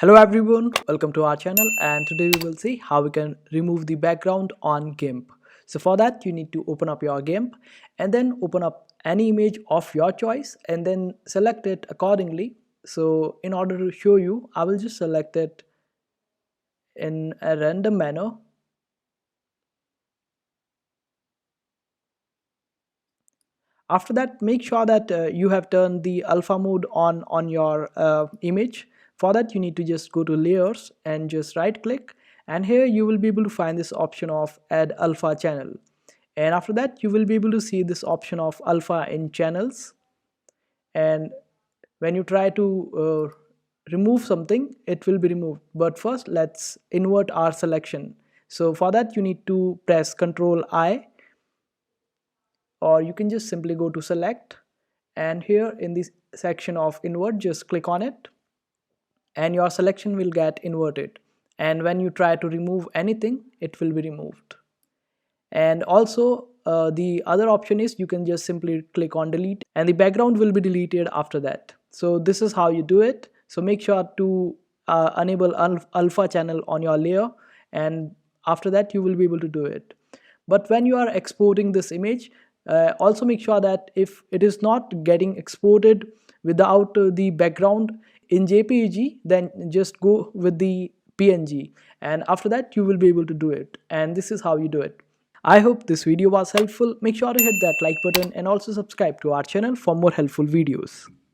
Hello everyone, welcome to our channel, and today we will see how we can remove the background on Gimp. So for that you need to open up your Gimp and then open up any image of your choice and then select it accordingly. So in order to show you, I will just select it in a random manner. After that, make sure that you have turned the alpha mode on your image. For that you need to just go to layers and just right click, and here you will be able to find this option of add alpha channel, and after that you will be able to see this option of alpha in channels. And when you try to remove something, it will be removed, but first let's invert our selection. So for that you need to press Ctrl I, or you can just simply go to select, and here in this section of invert just click on it, and your selection will get inverted, and when you try to remove anything it will be removed. And also the other option is you can just simply click on delete and the background will be deleted after that. So this is how you do it. So make sure to enable alpha channel on your layer, and after that you will be able to do it. But when you are exporting this image, also make sure that if it is not getting exported without the background in JPEG, then just go with the PNG, and after that you will be able to do it. And this is how you do it. I hope this video was helpful. Make sure to hit that like button and also subscribe to our channel for more helpful videos.